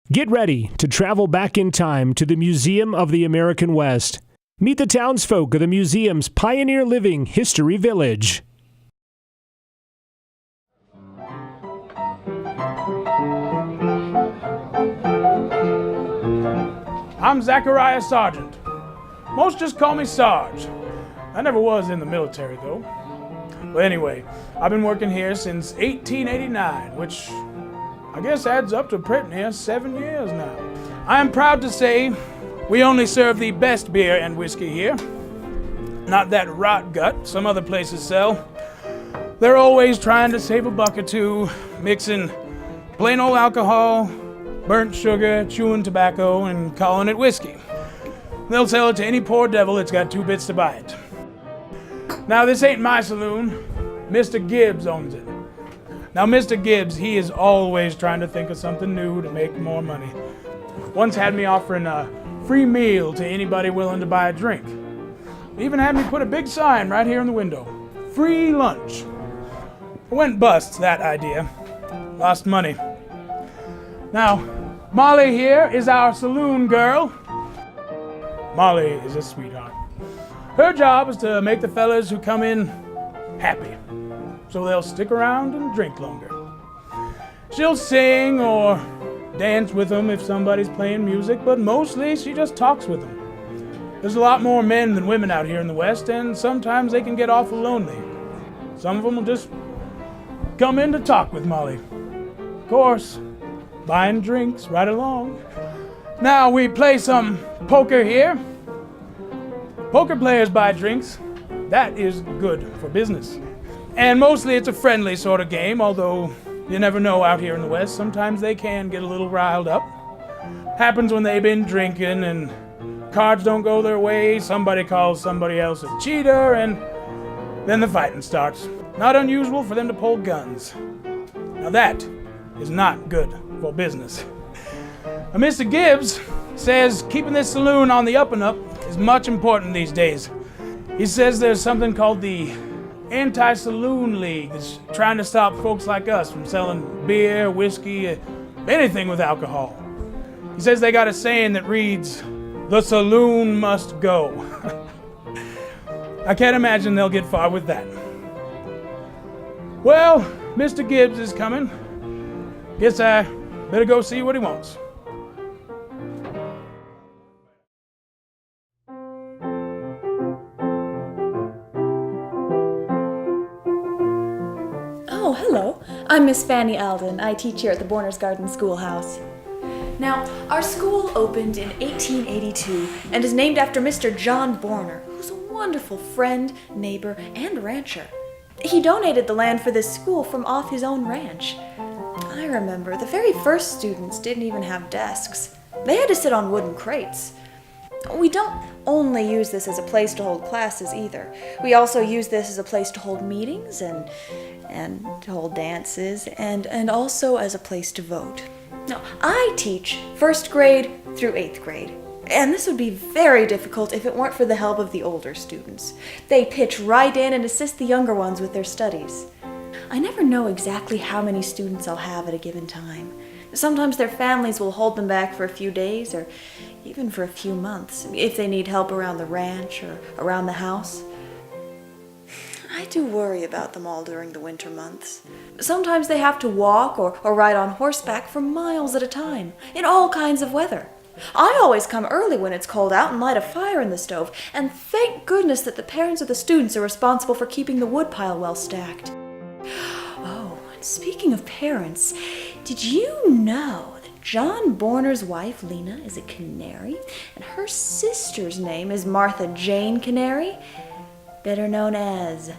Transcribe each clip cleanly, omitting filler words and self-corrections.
Get ready to travel back in time to the Museum of the American West. Meet the townsfolk of the museum's Pioneer Living History Village. I'm Zachariah Sargent. Most just call me Sarge. I never was in the military, though. But anyway, I've been working here since 1889, which I guess adds up to pretty near 7 years now. I am proud to say we only serve the best beer and whiskey here. Not that rot gut some other places sell. They're always trying to save a buck or two, mixing plain old alcohol, burnt sugar, chewing tobacco, and calling it whiskey. They'll sell it to any poor devil that's got 2 bits to buy it. Now, this ain't my saloon. Mr. Gibbs owns it. Now, Mr. Gibbs, he is always trying to think of something new to make more money. Once had me offering a free meal to anybody willing to buy a drink. Even had me put a big sign right here in the window. Free lunch. It went bust, that idea. Lost money. Now, Molly here is our saloon girl. Molly is a sweetheart. Her job is to make the fellas who come in happy, so they'll stick around and drink longer. She'll sing or dance with them if somebody's playing music, but mostly she just talks with them. There's a lot more men than women out here in the West, and sometimes they can get awful lonely. Some of them will just come in to talk with Molly. Of course, buying drinks right along. Now we play some poker here. Poker players buy drinks. That is good for business. And mostly it's a friendly sort of game, although you never know out here in the West. Sometimes they can get a little riled up. Happens when they've been drinking and cards don't go their way, somebody calls somebody else a cheater, and then the fighting starts. Not unusual for them to pull guns. Now that is not good for business. Now, Mr. Gibbs says keeping this saloon on the up and up is much important these days. He says there's something called the Anti-Saloon League that's trying to stop folks like us from selling beer, whiskey, anything with alcohol. He says they got a saying that reads, "The saloon must go." I can't imagine they'll get far with that. Well, Mr. Gibbs is coming. Guess I better go see what he wants. Oh, hello. I'm Miss Fanny Alden. I teach here at the Borner's Garden Schoolhouse. Now, our school opened in 1882 and is named after Mr. John Borner, who's a wonderful friend, neighbor, and rancher. He donated the land for this school from off his own ranch. I remember the very first students didn't even have desks. They had to sit on wooden crates. We don't only use this as a place to hold classes either. We also use this as a place to hold meetings and to hold dances and also as a place to vote. Now, I teach 1st grade through 8th grade, and this would be very difficult if it weren't for the help of the older students. They pitch right in and assist the younger ones with their studies. I never know exactly how many students I'll have at a given time. Sometimes their families will hold them back for a few days or even for a few months if they need help around the ranch or around the house. I do worry about them all during the winter months. Sometimes they have to walk or ride on horseback for miles at a time, in all kinds of weather. I always come early when it's cold out and light a fire in the stove, and thank goodness that the parents of the students are responsible for keeping the woodpile well stacked. Oh, and speaking of parents, did you know that John Borner's wife, Lena, is a canary, and her sister's name is Martha Jane Canary, better known as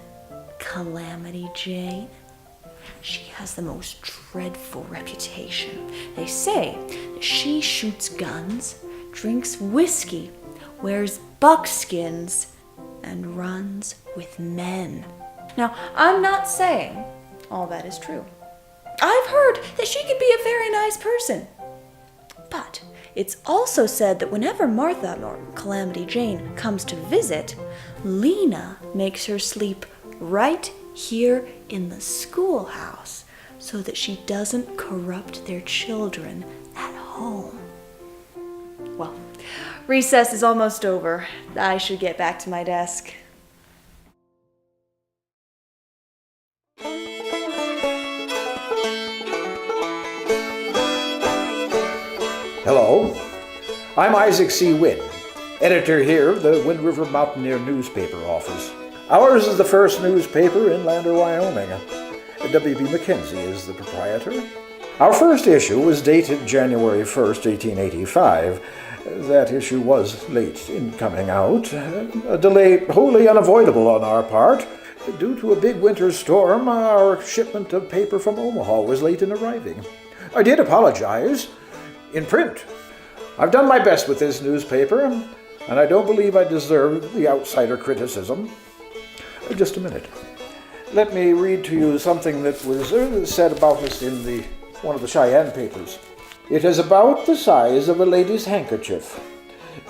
Calamity Jane? She has the most dreadful reputation. They say that she shoots guns, drinks whiskey, wears buckskins, and runs with men. Now, I'm not saying all that is true. I've heard that she can be a very nice person. But it's also said that whenever Martha, or Calamity Jane, comes to visit, Lena makes her sleep right here in the schoolhouse so that she doesn't corrupt their children at home. home. Well, recess is almost over. I should get back to my desk. Hello, I'm Isaac C. Wynn, editor here of the Wind River Mountaineer newspaper office. Ours is the first newspaper in Lander, Wyoming. W.B. Mackenzie is the proprietor. Our first issue was dated January 1st, 1885. That issue was late in coming out, a delay wholly unavoidable on our part. Due to a big winter storm, our shipment of paper from Omaha was late in arriving. I did apologize. In print. I've done my best with this newspaper, and I don't believe I deserve the outsider criticism. Just a minute. Let me read to you something that was said about us in one of the Cheyenne papers. It is about the size of a lady's handkerchief,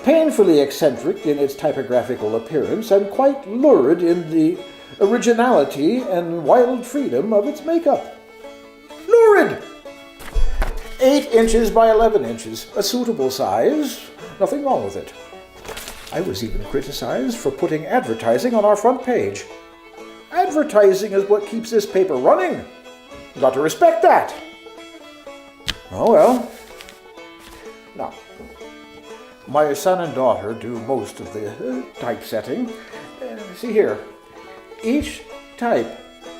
painfully eccentric in its typographical appearance, and quite lurid in the originality and wild freedom of its makeup. Lurid! 8 inches by 11 inches, a suitable size, nothing wrong with it. I was even criticized for putting advertising on our front page. Advertising is what keeps this paper running. You've got to respect that. Oh well. Now, my son and daughter do most of the typesetting. See here, each type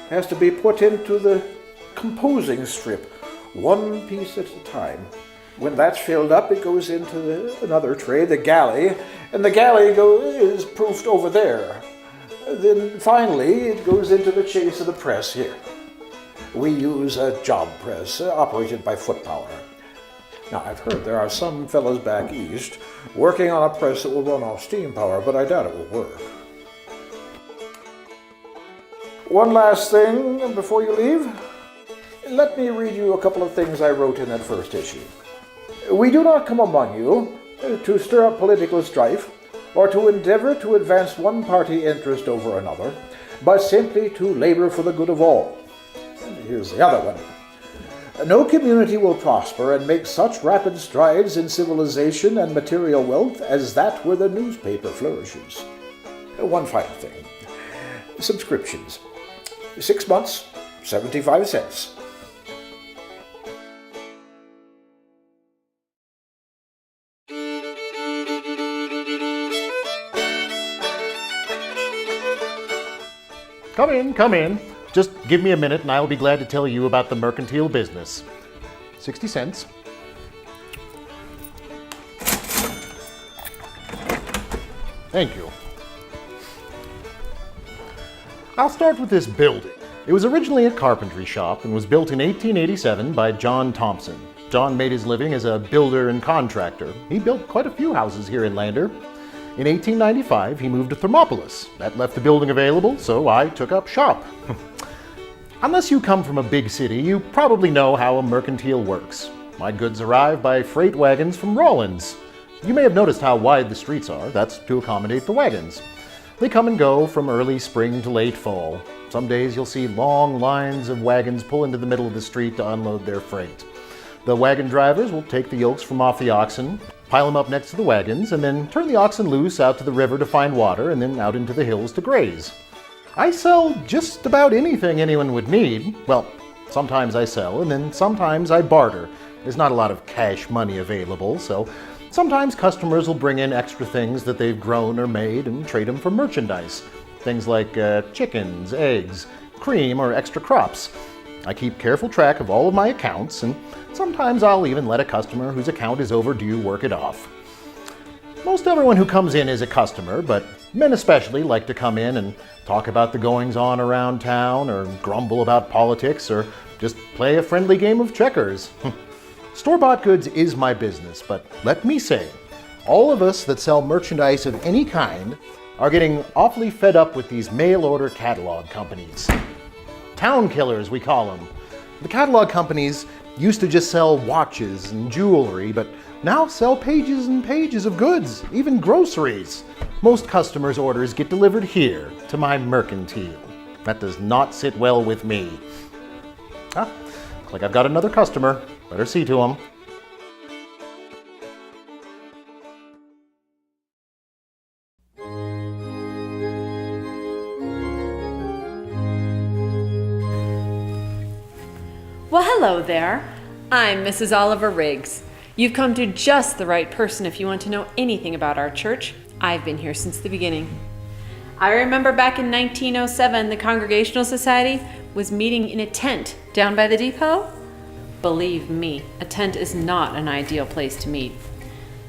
has to be put into the composing strip, one piece at a time. When that's filled up, it goes into another tray, the galley, and the galley is proofed over there. Then finally, it goes into the chase of the press here. We use a job press operated by foot power. Now, I've heard there are some fellows back east working on a press that will run off steam power, but I doubt it will work. One last thing before you leave. Let me read you a couple of things I wrote in that first issue. We do not come among you to stir up political strife or to endeavor to advance one party interest over another, but simply to labor for the good of all. And here's the other one. No community will prosper and make such rapid strides in civilization and material wealth as that where the newspaper flourishes. One final thing. Subscriptions. 6 months, 75 cents. Come in, come in. Just give me a minute and I'll be glad to tell you about the mercantile business. 60 cents. Thank you. I'll start with this building. It was originally a carpentry shop and was built in 1887 by John Thompson. John made his living as a builder and contractor. He built quite a few houses here in Lander. In 1895, he moved to Thermopolis. That left the building available, so I took up shop. Unless you come from a big city, you probably know how a mercantile works. My goods arrive by freight wagons from Rawlins. You may have noticed how wide the streets are. That's to accommodate the wagons. They come and go from early spring to late fall. Some days you'll see long lines of wagons pull into the middle of the street to unload their freight. The wagon drivers will take the yokes from off the oxen, pile them up next to the wagons, and then turn the oxen loose out to the river to find water and then out into the hills to graze. I sell just about anything anyone would need. Well, sometimes I sell and then sometimes I barter. There's not a lot of cash money available, so sometimes customers will bring in extra things that they've grown or made and trade them for merchandise. Things like chickens, eggs, cream, or extra crops. I keep careful track of all of my accounts, and sometimes I'll even let a customer whose account is overdue work it off. Most everyone who comes in is a customer, but men especially like to come in and talk about the goings-on around town, or grumble about politics, or just play a friendly game of checkers. Store-bought goods is my business, but let me say, all of us that sell merchandise of any kind are getting awfully fed up with these mail-order catalog companies. Town killers, we call them. The catalog companies used to just sell watches and jewelry, but now sell pages and pages of goods, even groceries. Most customers' orders get delivered here to my mercantile. That does not sit well with me. Looks like I've got another customer. Better see to him. Well, hello there. I'm Mrs. Oliver Riggs. You've come to just the right person if you want to know anything about our church. I've been here since the beginning. I remember back in 1907, the Congregational Society was meeting in a tent down by the depot. Believe me, a tent is not an ideal place to meet.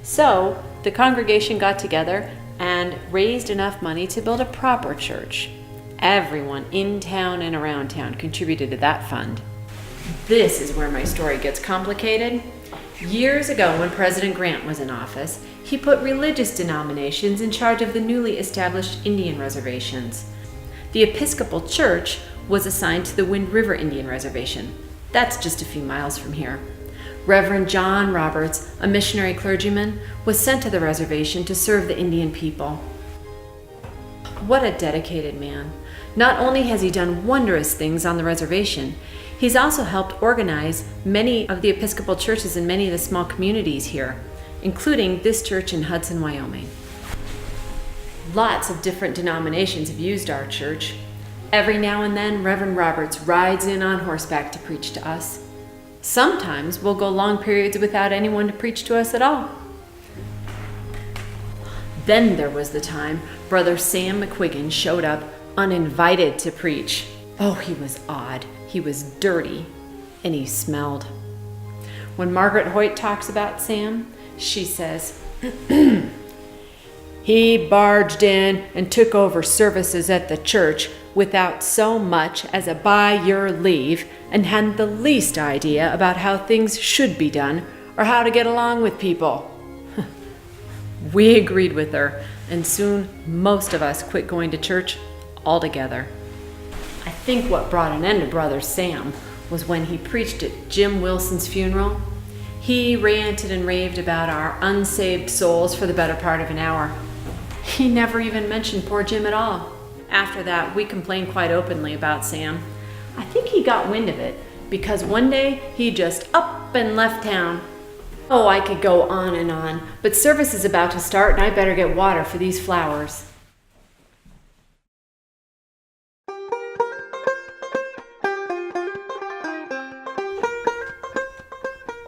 So, the congregation got together and raised enough money to build a proper church. Everyone in town and around town contributed to that fund. This is where my story gets complicated. Years ago, when President Grant was in office, he put religious denominations in charge of the newly established Indian reservations. The Episcopal Church was assigned to the Wind River Indian Reservation. That's just a few miles from here. Reverend John Roberts, a missionary clergyman, was sent to the reservation to serve the Indian people. What a dedicated man. Not only has he done wondrous things on the reservation, he's also helped organize many of the Episcopal churches in many of the small communities here, including this church in Hudson, Wyoming. Lots of different denominations have used our church. Every now and then, Reverend Roberts rides in on horseback to preach to us. Sometimes we'll go long periods without anyone to preach to us at all. Then there was the time Brother Sam McQuiggan showed up uninvited to preach. Oh, he was odd. He was dirty, and he smelled. When Margaret Hoyt talks about Sam, she says, he barged in and took over services at the church without so much as a by your leave, and hadn't the least idea about how things should be done or how to get along with people. We agreed with her, and soon most of us quit going to church altogether. I think what brought an end to Brother Sam was when he preached at Jim Wilson's funeral. He ranted and raved about our unsaved souls for the better part of an hour. He never even mentioned poor Jim at all. After that, we complained quite openly about Sam. I think he got wind of it, because one day he just up and left town. Oh, I could go on, but service is about to start and I better get water for these flowers.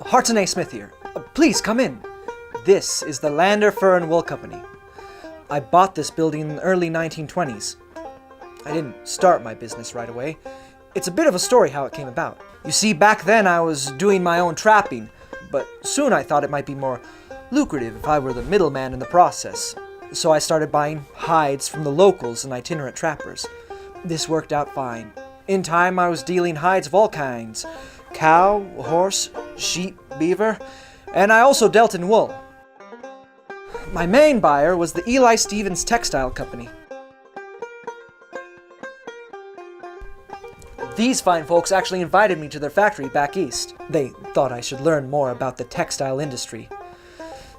Hartson A. Smith here. Please come in. This is the Lander Fur and Wool Company. I bought this building in the early 1920s. I didn't start my business right away. It's a bit of a story how it came about. You see, back then I was doing my own trapping, but soon I thought it might be more lucrative if I were the middleman in the process. So I started buying hides from the locals and itinerant trappers. This worked out fine. In time I was dealing hides of all kinds. Cow, horse, sheep, beaver, and I also dealt in wool. My main buyer was the Eli Stevens Textile Company. These fine folks actually invited me to their factory back east. They thought I should learn more about the textile industry.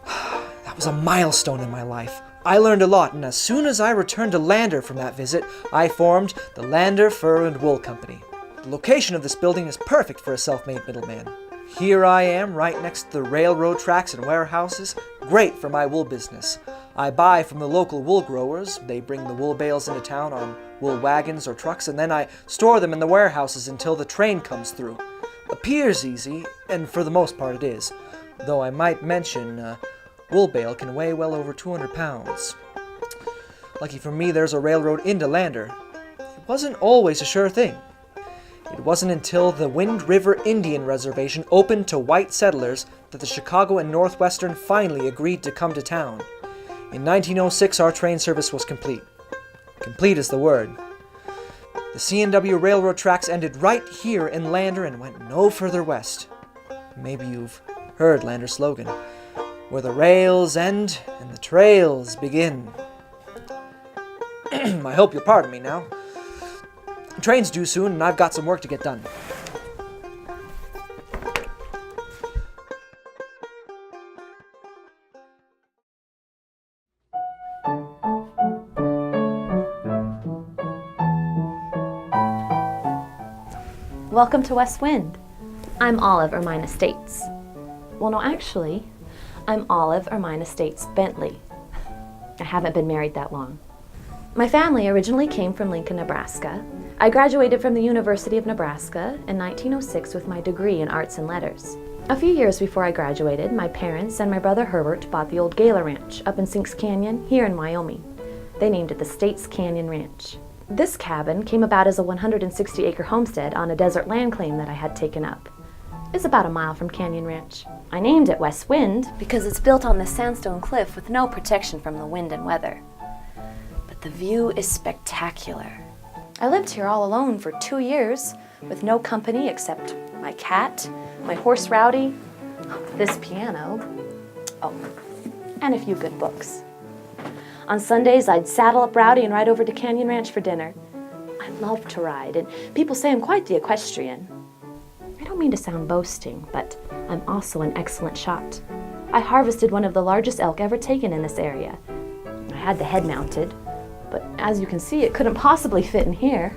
That was a milestone in my life. I learned a lot, and as soon as I returned to Lander from that visit, I formed the Lander Fur and Wool Company. The location of this building is perfect for a self-made middleman. Here I am, right next to the railroad tracks and warehouses. Great for my wool business. I buy from the local wool growers. They bring the wool bales into town on wool wagons or trucks, and then I store them in the warehouses until the train comes through. Appears easy, and for the most part it is. Though I might mention, a wool bale can weigh well over 200 pounds. Lucky for me, there's a railroad into Lander. It wasn't always a sure thing. It wasn't until the Wind River Indian Reservation opened to white settlers that the Chicago and Northwestern finally agreed to come to town. In 1906, our train service was complete. Complete is the word. The C&W railroad tracks ended right here in Lander and went no further west. Maybe you've heard Lander's slogan, where the rails end and the trails begin. I hope you'll pardon me now. Train's due soon, and I've got some work to get done. Welcome to West Wind. I'm Olive Ermine Estates. Well, no, actually, I'm Olive Ermine Estates Bentley. I haven't been married that long. My family originally came from Lincoln, Nebraska. I graduated from the University of Nebraska in 1906 with my degree in Arts and Letters. A few years before I graduated, my parents and my brother Herbert bought the old Gala Ranch up in Sinks Canyon here in Wyoming. They named it the States Canyon Ranch. This cabin came about as a 160-acre homestead on a desert land claim that I had taken up. It's about a mile from Canyon Ranch. I named it West Wind because it's built on this sandstone cliff with no protection from the wind and weather. But the view is spectacular. I lived here all alone for 2 years with no company except my cat, my horse Rowdy, this piano, and a few good books. On Sundays, I'd saddle up Rowdy and ride over to Canyon Ranch for dinner. I love to ride, and people say I'm quite the equestrian. I don't mean to sound boasting, but I'm also an excellent shot. I harvested one of the largest elk ever taken in this area. I had the head mounted, but as you can see, it couldn't possibly fit in here.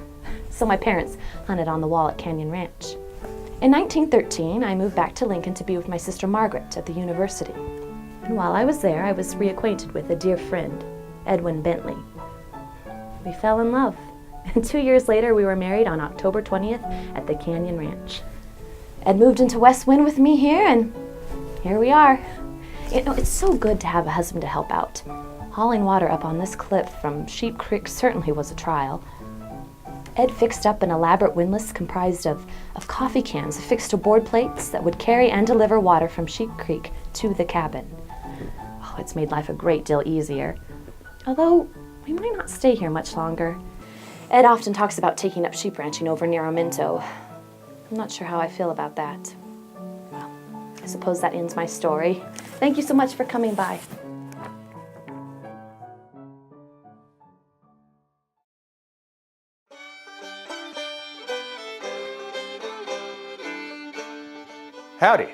So my parents hunted on the wall at Canyon Ranch. In 1913, I moved back to Lincoln to be with my sister Margaret at the university. And while I was there, I was reacquainted with a dear friend, Edwin Bentley. We fell in love, and 2 years later we were married on October 20th at the Canyon Ranch. Ed moved into West Wind with me here, and here we are. You know, it's so good to have a husband to help out. Hauling water up on this cliff from Sheep Creek certainly was a trial. Ed fixed up an elaborate windlass comprised of coffee cans affixed to board plates that would carry and deliver water from Sheep Creek to the cabin. Oh, it's made life a great deal easier. Although, we might not stay here much longer. Ed often talks about taking up sheep ranching over near Minto. I'm not sure how I feel about that. Well, I suppose that ends my story. Thank you so much for coming by. Howdy.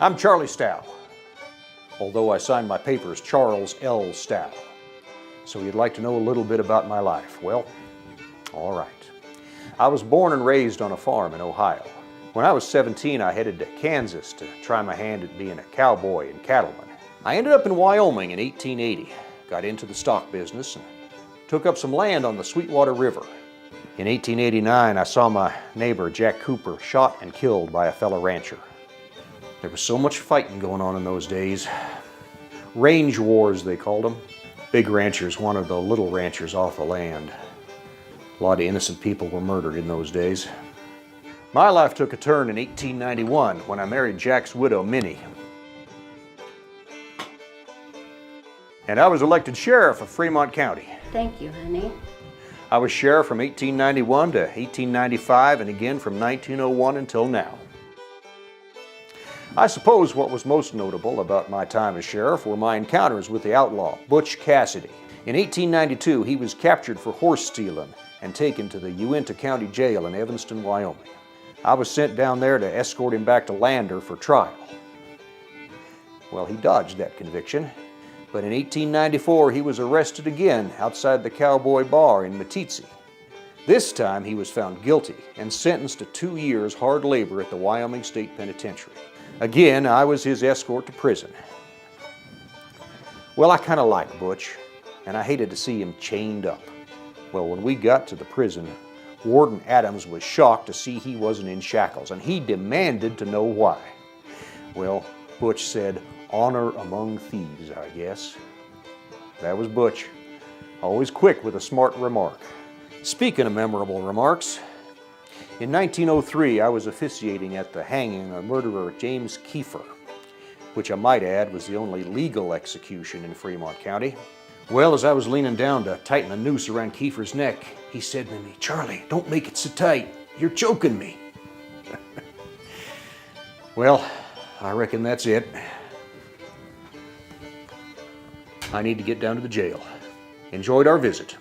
I'm Charlie Stow, although I signed my papers Charles L. Stow. So you'd like to know a little bit about my life? Well, all right. I was born and raised on a farm in Ohio. When I was 17, I headed to Kansas to try my hand at being a cowboy and cattleman. I ended up in Wyoming in 1880, got into the stock business, and took up some land on the Sweetwater River. In 1889, I saw my neighbor, Jack Cooper, shot and killed by a fellow rancher. There was so much fighting going on in those days. Range wars, they called them. Big ranchers wanted the little ranchers off the land. A lot of innocent people were murdered in those days. My life took a turn in 1891 when I married Jack's widow, Minnie. And I was elected sheriff of Fremont County. Thank you, honey. I was sheriff from 1891 to 1895 and again from 1901 until now. I suppose what was most notable about my time as sheriff were my encounters with the outlaw, Butch Cassidy. In 1892, he was captured for horse stealing and taken to the Uinta County Jail in Evanston, Wyoming. I was sent down there to escort him back to Lander for trial. Well, he dodged that conviction. But in 1894, he was arrested again outside the Cowboy Bar in Meeteetse. This time, he was found guilty and sentenced to 2 years hard labor at the Wyoming State Penitentiary. Again, I was his escort to prison. Well, I kind of liked Butch, and I hated to see him chained up. Well, when we got to the prison, Warden Adams was shocked to see he wasn't in shackles, and he demanded to know why. Well, Butch said, "Honor among thieves, I guess." That was Butch, always quick with a smart remark. Speaking of memorable remarks, in 1903 I was officiating at the hanging of murderer James Kiefer, which I might add was the only legal execution in Fremont County. Well, as I was leaning down to tighten a noose around Kiefer's neck, he said to me, "Charlie, don't make it so tight. You're choking me." Well, I reckon that's it. I need to get down to the jail. Enjoyed our visit.